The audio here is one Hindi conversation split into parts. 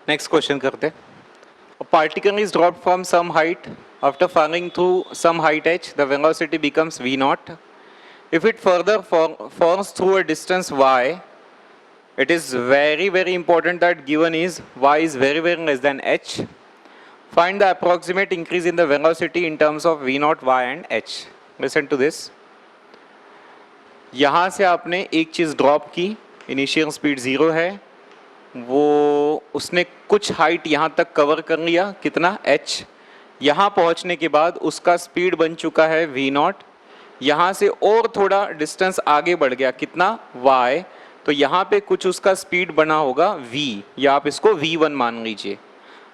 नेक्स्ट क्वेश्चन करते हैं. A particle is dropped from some height. After falling through some height h, the velocity becomes v naught. If it further falls through a distance y, it is very important that given is y is very less than h. Find the approximate increase in the velocity in terms of v naught, y and h. Listen to this. यहाँ से आपने एक चीज़ ड्रॉप की, इनिशियल स्पीड 0 है, वो उसने कुछ हाइट यहाँ तक कवर कर लिया, कितना h. यहाँ पहुँचने के बाद उसका स्पीड बन चुका है v नॉट. यहाँ से और थोड़ा डिस्टेंस आगे बढ़ गया, कितना y. तो यहाँ पे कुछ उसका स्पीड बना होगा v, या आप इसको v1 मान लीजिए.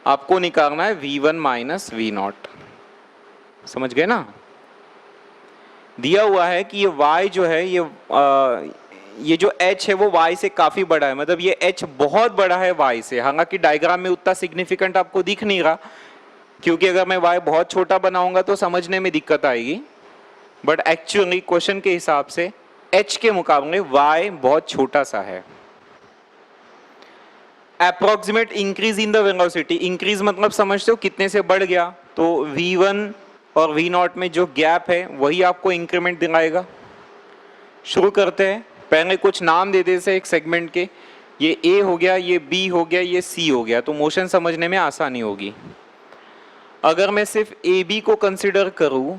आपको निकालना है v1 माइनस v नॉट. समझ गए ना? दिया हुआ है कि ये y जो है ये जो h है वो y से काफ़ी बड़ा है, मतलब ये h बहुत बड़ा है y से. हालांकि डायग्राम में उतना सिग्निफिकेंट आपको दिख नहीं रहा, क्योंकि अगर मैं y बहुत छोटा बनाऊंगा तो समझने में दिक्कत आएगी. बट एक्चुअली क्वेश्चन के हिसाब से h के मुकाबले y बहुत छोटा सा है. Approximate increase in the velocity. Increase मतलब समझते हो कितने से बढ़ गया, तो v1 और v नॉट में जो गैप है वही आपको इंक्रीमेंट दिलाएगा. शुरू करते हैं. पहले कुछ नाम दे देते एक सेगमेंट के. ये a हो गया, ये b हो गया, ये c हो गया, तो मोशन समझने में आसानी होगी. अगर मैं सिर्फ ab को कंसिडर करूं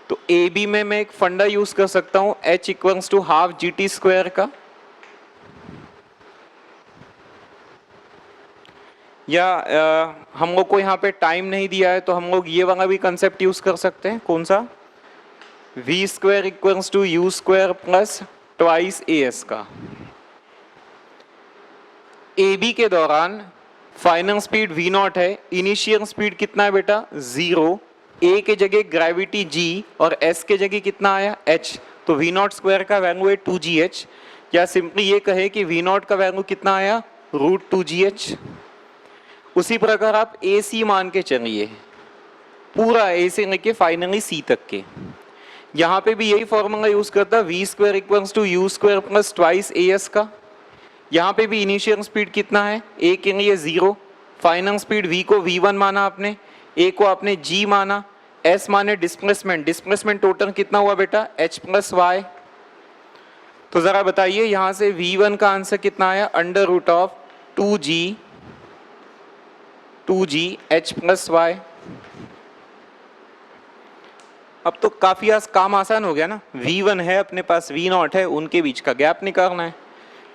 तो ab में मैं एक फंडा यूज कर सकता हूं h equals to half gt square का, या हम लोग को यहाँ पे टाइम नहीं दिया है तो हम लोग ये वाला भी कंसेप्ट यूज कर सकते हैं. कौन सा? v square equals to u square plus twice as का. ab के दौरान फाइनल स्पीड v नॉट है, इनिशियल स्पीड कितना है बेटा? 0. a के जगह ग्रेविटी g और s के जगह कितना आया? h. तो v नॉट स्क्वायर का वैल्यू है 2gh, या सिंपली ये कहे कि v नॉट का वैल्यू कितना आया? √2gh. उसी प्रकार आप AC मान के चलिए, पूरा A से लेके फाइनली C तक के. यहाँ पे भी यही फॉर्मूला यूज करता है, v square equals to u square plus twice as का. यहाँ पे भी इनिशियल स्पीड कितना है? A के लिए 0. फाइनल स्पीड v को v1 माना आपने, a को आपने g माना, s माने डिस्प्लेसमेंट. डिस्प्लेसमेंट टोटल कितना हुआ बेटा? h plus y. तो जरा बताइए यहाँ से v1 का आंसर कितना आया? Under root of 2g h plus y. अब तो काफी काम आसान हो गया ना. v1 है अपने पास, v नॉट है, उनके बीच का गैप निकालना है.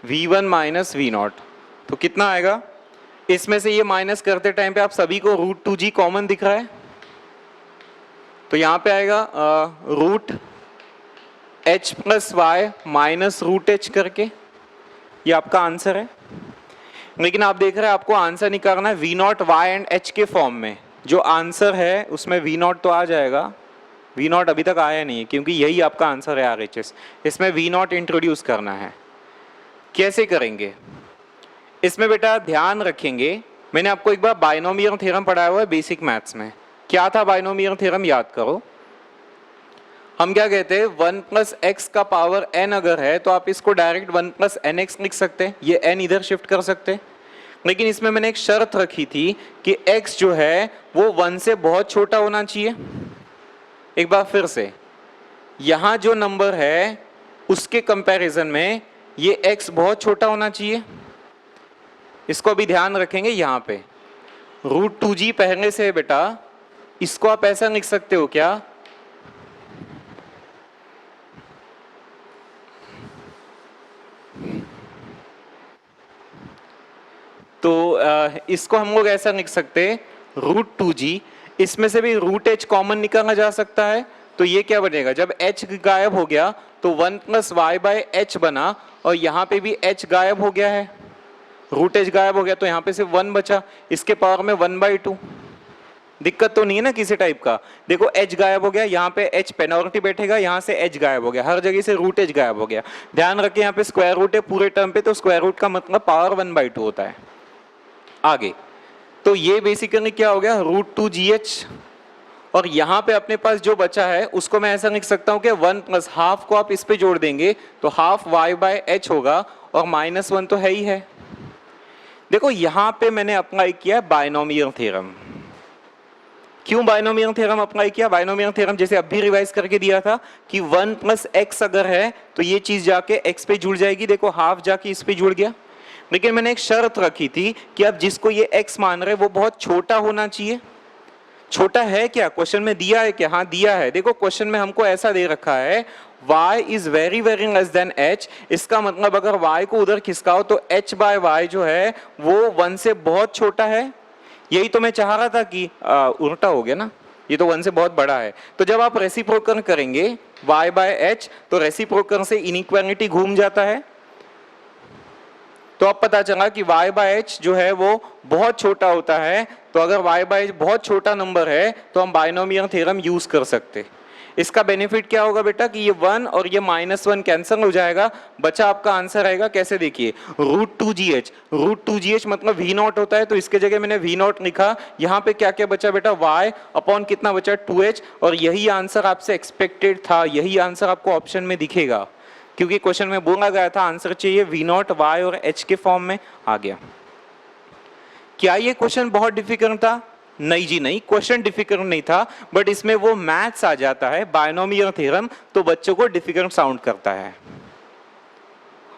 v1 माइनस v नॉट, तो कितना आएगा? इसमें से ये माइनस करते टाइम पे आप सभी को √2g कॉमन दिख रहा है, तो यहाँ पे आएगा root h plus y minus √h करके. ये आपका आंसर है. लेकिन आप देख रहे हैं आपको आंसर निकालना है v not y and h के फॉर्म में. जो आंसर है उसमें v नॉट तो आ जाएगा, v नॉट अभी तक आया नहीं है क्योंकि यही आपका आंसर है RHS. इसमें v नॉट इंट्रोड्यूस करना है. कैसे करेंगे इसमें बेटा? ध्यान रखेंगे, मैंने आपको एक बार बाइनोमियल थ्योरम पढ़ाया हुआ है बेसिक मैथ्स में. क्या था बाइनोमियल थ्योरम? याद करो. हम क्या कहते हैं, 1 प्लस एक्स का पावर n अगर है तो आप इसको डायरेक्ट 1 प्लस nx लिख सकते हैं. ये n इधर शिफ्ट कर सकते हैं. लेकिन इसमें मैंने एक शर्त रखी थी कि x जो है वो 1 से बहुत छोटा होना चाहिए. एक बार फिर से, यहाँ जो नंबर है उसके कंपैरिजन में ये x बहुत छोटा होना चाहिए. इसको अभी ध्यान रखेंगे. यहाँ पे √2g पहले से है बेटा, इसको आप ऐसा लिख सकते हो क्या? तो इसको हम लोग ऐसा लिख सकते हैं √2g. इसमें से भी √h कॉमन निकाला जा सकता है. तो ये क्या बनेगा? जब h गायब हो गया तो 1 प्लस y बाय h बना, और यहाँ पे भी h गायब हो गया है, √h गायब हो गया, तो यहाँ पे सिर्फ 1 बचा. इसके पावर में 1/2. दिक्कत तो नहीं है ना किसी टाइप का? देखो h गायब हो गया, यहाँ पे h पेनल्टी बैठेगा, यहाँ से h गायब हो गया, हर जगह से √h गायब हो गया. ध्यान रखें यहाँ पे स्क्वायर रूट है पूरे टर्म पे, तो स्क्वायर रूट का मतलब पावर 1/2 होता है. आगे तो ये बेसिकली क्या हो गया? √2gh. और यहाँ पे अपने पास जो बचा है उसको मैं ऐसा लिख सकता हूँ कि 1 प्लस हाफ को आप इस पे जोड़ देंगे तो हाफ y बाय h होगा, और -1 तो है ही है. देखो यहां पे मैंने अप्लाई किया बायनोमियल थ्योरम। क्यों बायनोमियल थ्योरम अप्लाई किया? बायनोमियल थ्योरम जैसे अब भी रिवाइज करके दिया था कि 1 + x अगर है तो ये चीज जाके x पे जुड़ जाएगी। देखो हाफ जाके इस पे जुड़ गया। लेकिन मैंने एक शर्त रखी थी कि अब जिसको ये x मान रहे वो बहुत छोटा होना चाहिए। छोटा है क्या? क्वेश्चन में दिया है क्या? हाँ दिया है। देखो क्वेश्चन में हमको ऐसा दे रखा है y is very very less than h। इसका मतलब अगर y को उधर खिसकाओ तो h/y जो है वो 1 से बहुत छोटा है। यही तो मैं चाह रहा था कि उल्टा हो गया ना, ये तो 1 से बहुत बड़ा है। तो जब आप रेसिप्रोकल करेंगे y/h तो रेसिप्रोकल से इनइक्वालिटी घूम जाता है। तो अब पता चला कि y/h जो है वो बहुत छोटा होता है। तो अगर y/h बहुत छोटा नंबर है तो हम बायनोमियल थ्योरम यूज कर सकते। इसका बेनिफिट क्या होगा बेटा कि ये 1 और ये -1 कैंसिल हो जाएगा, बचा आपका आंसर आएगा कैसे? देखिए √2gh। √2gh मतलब v0 होता है, तो इसके जगह मैंने v0 लिखा। यहाँ पे क्या क्या बचा बेटा? y अपॉन कितना बचा? 2h। और यही आंसर आपसे एक्सपेक्टेड था, यही आंसर आपको ऑप्शन में दिखेगा, क्योंकि क्वेश्चन में बोला गया था आंसर चाहिए v0 y और h के फॉर्म में आ गया। क्या ये क्वेश्चन बहुत डिफिकल्ट था? नहीं जी नहीं, क्वेश्चन डिफिकल्ट नहीं था, बट इसमें वो मैथ्स आ जाता है, बायनोमियल थ्योरम, तो बच्चों को डिफिकल्ट साउंड करता है।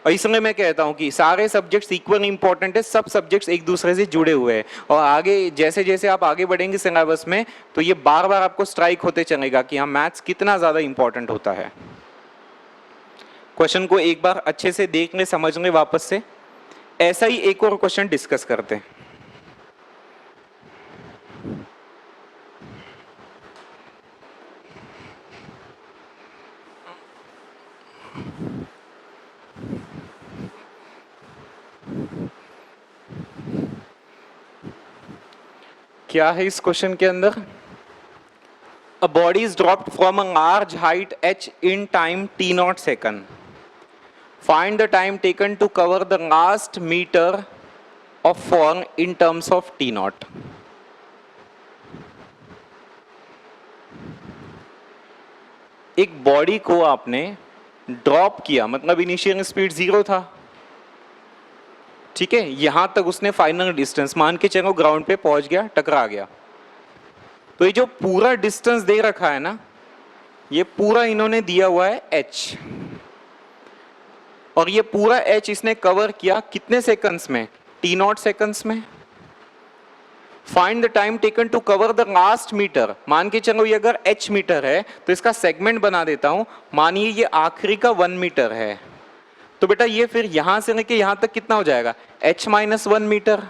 और इसलिए मैं कहता हूं कि सारे सब्जेक्ट्स इक्वल इंपॉर्टेंट है, सब सब्जेक्ट्स एक दूसरे से जुड़े हुए हैं। और आगे जैसे जैसे आप आगे बढ़ेंगे सिलेबस में तो ये बार बार आपको स्ट्राइक होते चलेगा कि हाँ मैथ्स कितना ज्यादा इंपॉर्टेंट होता है। क्वेश्चन को एक बार अच्छे से देख ले, समझ ले वापस से। ऐसा ही एक और क्वेश्चन डिस्कस करते हैं। क्या है इस क्वेश्चन के अंदर? A body is dropped from a large height h in time t0 second. Find the time taken to cover the last metre of fall in terms of t0। एक बॉडी को आपने ड्रॉप किया, मतलब इनिशियल स्पीड 0 था, ठीक है, यहां तक उसने फाइनल डिस्टेंस मान के चलो ग्राउंड पे पहुंच गया, टकरा गया। तो ये जो पूरा डिस्टेंस दे रखा है ना, ये पूरा इन्होंने दिया हुआ है h, और ये पूरा h इसने कवर किया कितने सेकंड्स में? t0 सेकंड्स में। Find the time taken to cover the last metre. मान के चलो ये अगर h मीटर है तो इसका सेगमेंट बना देता हूं, मानिए ये आखिरी का 1 मीटर है, तो बेटा ये फिर यहां से लेके यहां तक कितना हो जाएगा? h-1 metre.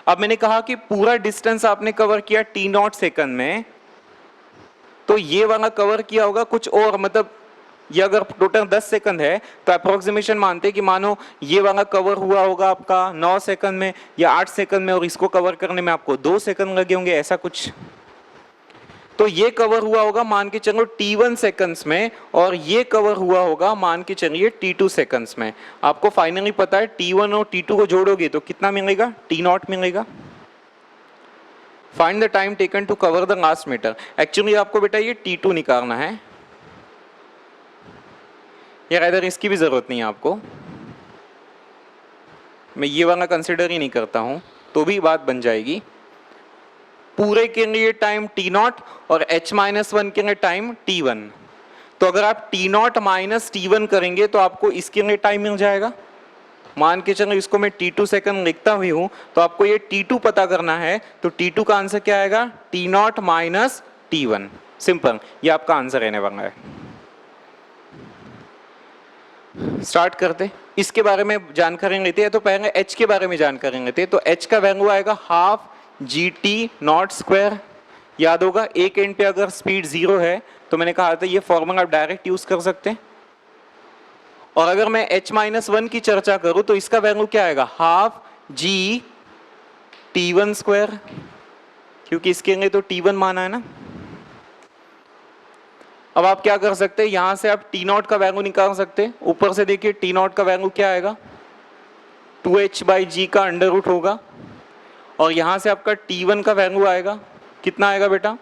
अब मैंने कहा कि पूरा डिस्टेंस आपने कवर किया t0 सेकंड में, तो ये वाला कवर किया होगा कुछ और, मतलब ये अगर टोटल 10 सेकंड है तो अप्रोक्सीमेशन मानते हैं कि मानो ये वाला कवर हुआ होगा आपका 9 सेकंड में या 8 सेकंड में, और इसको कवर करने में आपको 2 सेकंड लगे होंगे, ऐसा कुछ। तो ये कवर हुआ होगा मान के चलो t1 सेकंड्स में, और ये कवर हुआ होगा मान के चलिए t2 सेकंड्स में। आपको फाइनली पता है t1 और t2 को जोड़ोगे तो कितना मिलेगा? t0 मिलेगा। Find the time taken to cover the last metre. Actually आपको बेटा ये t2 निकालना है, यार इधर इसकी भी जरूरत नहीं है आपको, मैं ये वाला कंसिडर ही नहीं करता हूं तो भी बात बन जाएगी। पूरे के लिए टाइम t0 और h-1 के लिए टाइम t1। तो अगर आप t0 माइनस t1 करेंगे तो आपको इसके लिए टाइम मिल जाएगा। मान के चलो इसको मैं t2 सेकंड लिखता हुई हूं, तो आपको ये t2 पता करना है, तो t2 का आंसर क्या आएगा? t0 minus t1। सिंपल, ये आपका आंसर रहने वाला है। स्टार्ट करते, इसके बारे में जानकारी लेते हैं। तो पहले h के बारे में जानकारी लेते हैं। तो h का वैल्यू आएगा हाफ GT0 स्क्वायर। याद होगा एक एंड पे अगर स्पीड 0 है तो मैंने कहा था ये फॉर्मूला आप डायरेक्ट यूज कर सकते हैं। और अगर मैं h-1 की चर्चा करूं तो इसका वैल्यू क्या आएगा? हाफ GT1 स्क्वायर, क्योंकि इसके लिए तो t1 माना है ना। अब आप क्या कर सकते हैं, यहां से आप t0 का वैल्यू निकाल सकते हैं। ऊपर से देखिए t0 का वैल्यू क्या आएगा? 2h/g का अंडर रूट होगा, और यहां से आपका t1 का वैल्यू आएगा, कितना आएगा बेटा?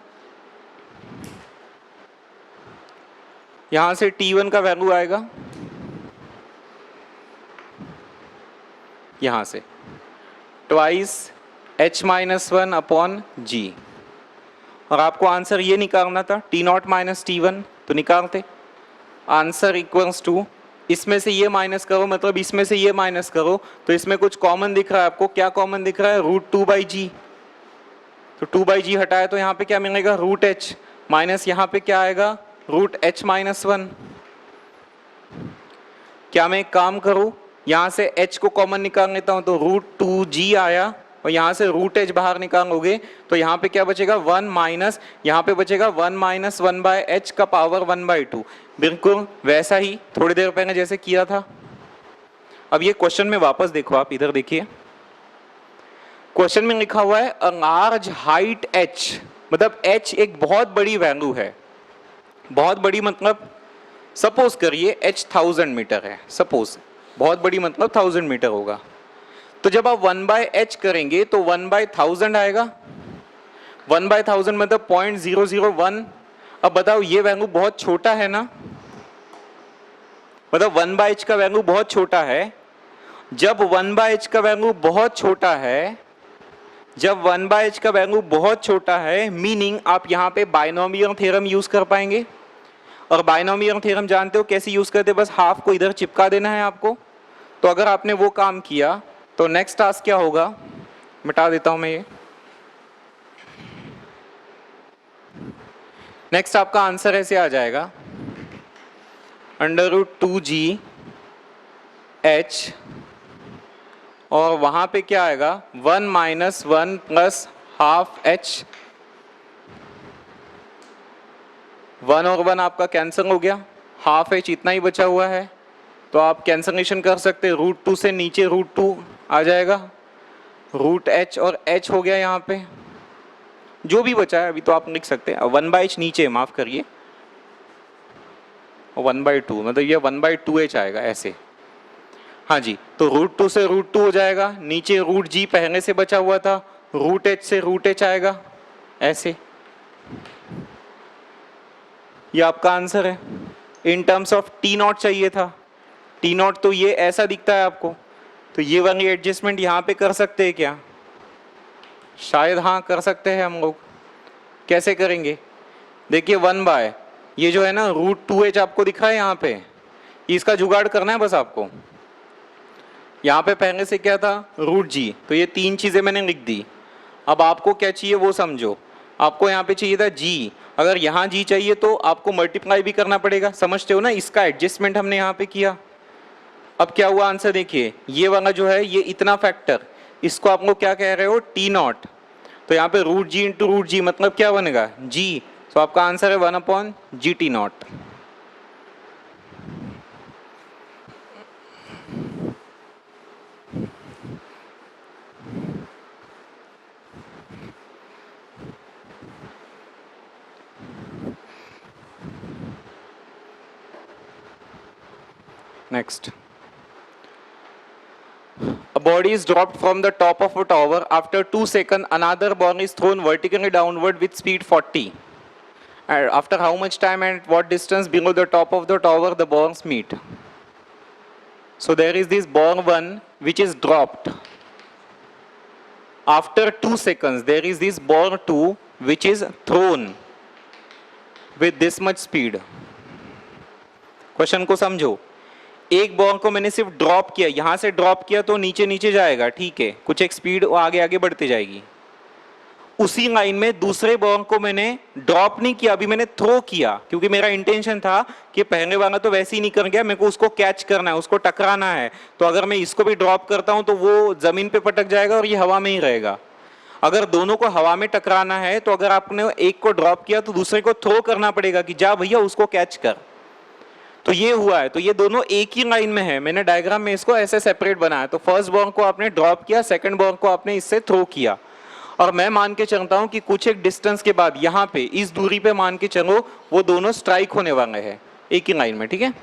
यहां से t1 का वैल्यू आएगा, यहाँ से ट्वाइस h-1 अपॉन g, और आपको आंसर ये निकालना था T0 माइनस T1, तो निकालते। आंसर इक्वल्स टू, इसमें से ये माइनस करो मतलब इसमें से ये माइनस करो, तो इसमें कुछ कॉमन दिख रहा है आपको। क्या कॉमन दिख रहा है? √2/g। तो 2/g हटाए तो यहाँ पे क्या मिलेगा? √h माइनस यहाँ पे क्या आएगा? √h-1। क्या मैं एक काम करूँ, यहाँ से h को कॉमन निकाल लेता हूँ, तो √2g आया, और यहाँ से √h बाहर निकालोगे तो यहाँ पे क्या बचेगा? 1 माइनस, यहाँ पे बचेगा 1 माइनस 1/h का पावर 1/2। बिल्कुल वैसा ही थोड़ी देर पहले जैसे किया था। अब ये क्वेश्चन में वापस देखो, आप इधर देखिए, क्वेश्चन में लिखा हुआ है अ लार्ज हाइट h, मतलब h एक बहुत बड़ी वैल्यू है। बहुत बड़ी मतलब सपोज करिए h 1000 मीटर है, सपोज बहुत बड़ी मतलब 1000 मीटर होगा। तो जब आप 1/h करेंगे तो 1/1000 आएगा। 1/1000 मतलब 0.001। अब बताओ ये वैल्यू बहुत छोटा है ना, मतलब 1/h का वैल्यू बहुत छोटा है। जब 1/h का वैल्यू बहुत छोटा है, जब 1/h का वैल्यू बहुत छोटा है, मीनिंग आप यहाँ पे बाइनोमियल थ्योरम यूज कर पाएंगे। और बाइनोमियल थ्योरम जानते हो कैसे यूज करते? बस हाफ को इधर चिपका देना है आपको। तो अगर आपने वो काम किया तो नेक्स्ट टास्क क्या होगा, मिटा देता हूं मैं ये। नेक्स्ट आपका आंसर ऐसे आ जाएगा √2g h, और वहां पे क्या आएगा? 1 माइनस 1 प्लस हाफ h। 1 और 1 आपका कैंसिल हो गया, हाफ h इतना ही बचा हुआ है, तो आप कैंसलेशन कर सकते हैं। √2 से नीचे √2 आ जाएगा, √h और h हो गया यहाँ पे, जो भी बचा है अभी तो आप लिख सकते हैं। 1/h नीचे, माफ करिए, 1/2 मतलब ये 1/2h आएगा ऐसे। हाँ जी, तो √2 से √2 हो जाएगा, नीचे √g पहले से बचा हुआ था, √h से √h आएगा ऐसे। ये आपका आंसर है। इन टर्म्स ऑफ T0 चाहिए था, T0 तो ये ऐसा दिखता है आपको, तो ये वाली एडजस्टमेंट यहाँ पे कर सकते हैं क्या? शायद हाँ कर सकते हैं हम लोग। कैसे करेंगे? देखिए 1/, ये जो है ना √2h आपको दिखा है यहाँ पे, इसका जुगाड़ करना है बस आपको। यहाँ पे पहले से क्या था? √g, तो ये तीन चीज़ें मैंने लिख दी। अब आपको क्या चाहिए वो समझो। आपको यहाँ पे चाहिए था g, अगर यहाँ g चाहिए तो आपको मल्टीप्लाई भी करना पड़ेगा, समझते हो ना? इसका एडजस्टमेंट हमने यहाँ पे किया। अब क्या हुआ आंसर देखिए, ये वाला जो है ये इतना फैक्टर, इसको आप लोग क्या कह रहे हो? T0। तो यहाँ पे √g इंटू √g मतलब क्या बनेगा? g। तो आपका आंसर है 1/g T0। Next, a body is dropped from the top of a tower. After 2 seconds, another ball is thrown vertically downward with speed 40. And after how much time and what distance below the top of the tower the balls meet? So there is this ball 1 which is dropped. After 2 seconds, there is this ball 2 which is thrown with this much speed. Question को समझो। एक बॉल को मैंने सिर्फ ड्रॉप किया, यहां से ड्रॉप किया तो नीचे नीचे जाएगा, ठीक है, कुछ एक स्पीड आगे आगे बढ़ती जाएगी। उसी लाइन में दूसरे बॉल को मैंने ड्रॉप नहीं किया, अभी मैंने थ्रो किया, क्योंकि मेरा इंटेंशन था कि पहले वाला तो वैसे ही निकल गया, मेरे को उसको कैच करना है, उसको टकराना है। तो अगर मैं इसको भी ड्रॉप करता हूं तो वो जमीन पे पटक जाएगा और ये हवा में ही रहेगा। अगर दोनों को हवा में टकराना है तो अगर आपने एक को ड्रॉप किया तो दूसरे को थ्रो करना पड़ेगा कि जा भैया उसको कैच कर। तो ये हुआ है, तो ये दोनों एक ही लाइन में है। मैंने डायग्राम में इसको ऐसे सेपरेट बनाया। तो फर्स्ट बॉल को आपने ड्रॉप किया, सेकंड बॉल को आपने इससे थ्रो किया, और मैं मान के चलता हूं कि कुछ एक डिस्टेंस के बाद यहाँ पे इस दूरी पे मान के चलो वो दोनों स्ट्राइक होने वाले हैं एक ही लाइन में, ठीक है।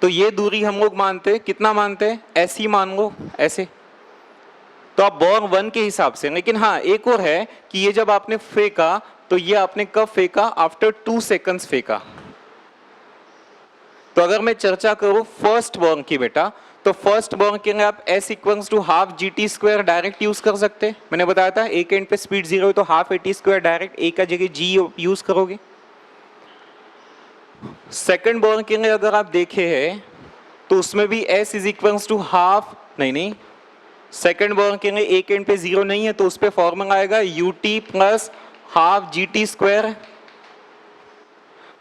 तो ये दूरी हम लोग मानते हैं, कितना मानते हैं? ऐसी मान लो, ऐसे। तो आप बॉल 1 के हिसाब से। लेकिन हाँ एक और है कि ये जब आपने फेंका तो ये आपने कब फेंका? आफ्टर 2 सेकंड्स फेंका। तो अगर मैं चर्चा करूं फर्स्ट बॉर्न की बेटा, तो फर्स्ट बॉर्न के लिए आप s equals to half G T square direct use कर सकते हैं। मैंने बताया था एक एंड पे स्पीड 0 है तो half A T square direct a का जगह g यूज करोगे। सेकंड बॉर्न के लिए अगर आप देखे हैं तो उसमें भी s is equals to half, नहीं सेकंड बॉर्न के लिए एक एंड पे 0 नहीं है तो उस पे फॉर्मूला आएगा ut plus half G T square.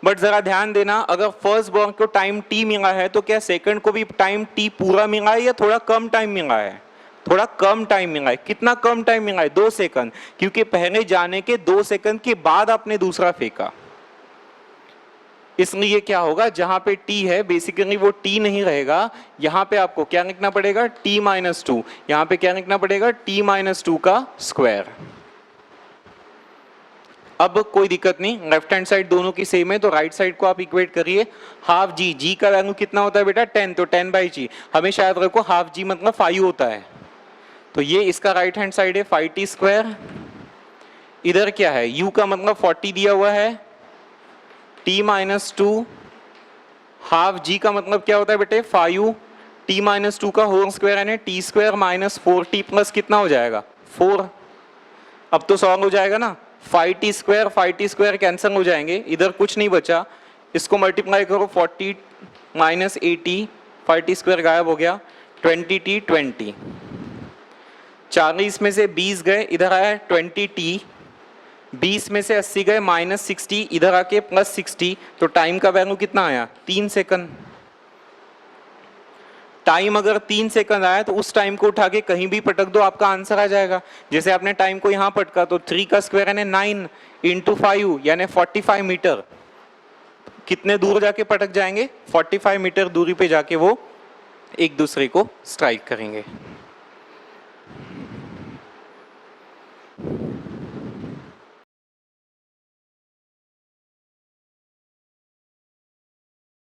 But जरा ध्यान देना, अगर फर्स्ट बॉर्न को टाइम t मिला है तो क्या सेकंड को भी टाइम t पूरा मिला है या थोड़ा कम टाइम मिला है? थोड़ा कम टाइम मिला है। कितना कम टाइम मिला है? 2 सेकंड, क्योंकि पहले जाने के 2 सेकंड के बाद आपने दूसरा फेंका। इसलिए क्या होगा, जहां पे t है बेसिकली वो t नहीं रहेगा, यहां पे आपको क्या लिखना पड़ेगा t माइनस 2, यहां पे क्या लिखना पड़ेगा t माइनस 2 का स्क्वायर। अब कोई दिक्कत नहीं, लेफ्ट हैंड साइड दोनों की सेम है तो राइट साइड को आप इक्वेट करिए। हाफ जी, जी का वैल्यू कितना होता है बेटा 10, तो 10 बाई जी, हमेशा याद रखो हाफ जी मतलब 5 होता है, तो ये इसका राइट हैंड साइड है 5t स्क्वायर। इधर क्या है, u का मतलब 40 दिया हुआ है, t माइनस 2, हाफ जी का मतलब क्या होता है बेटे 5, t माइनस 2 का होल स्क्वायर यानी t square minus 4t plus कितना हो जाएगा 4। अब तो सॉल्व हो जाएगा ना, 5t स्क्वायर कैंसिल हो जाएंगे, इधर कुछ नहीं बचा, इसको मल्टीप्लाई करो 40 माइनस 80, 5t स्क्वायर गायब हो गया, 20t 20, 40 में से 20 गए, इधर आया 20t, 20 में से 80 गए माइनस 60, इधर आके प्लस 60, तो टाइम का वैल्यू कितना आया 3 सेकंड। टाइम अगर 3 सेकंड आया तो उस टाइम को उठा के कहीं भी पटक दो, आपका आंसर आ जाएगा। जैसे आपने टाइम को यहाँ पटका तो 3 का स्क्वायर यानी 9 इंटू 5 यानी 45 मीटर, कितने दूर जाके पटक जाएंगे 45 मीटर दूरी पे जाके वो एक दूसरे को स्ट्राइक करेंगे।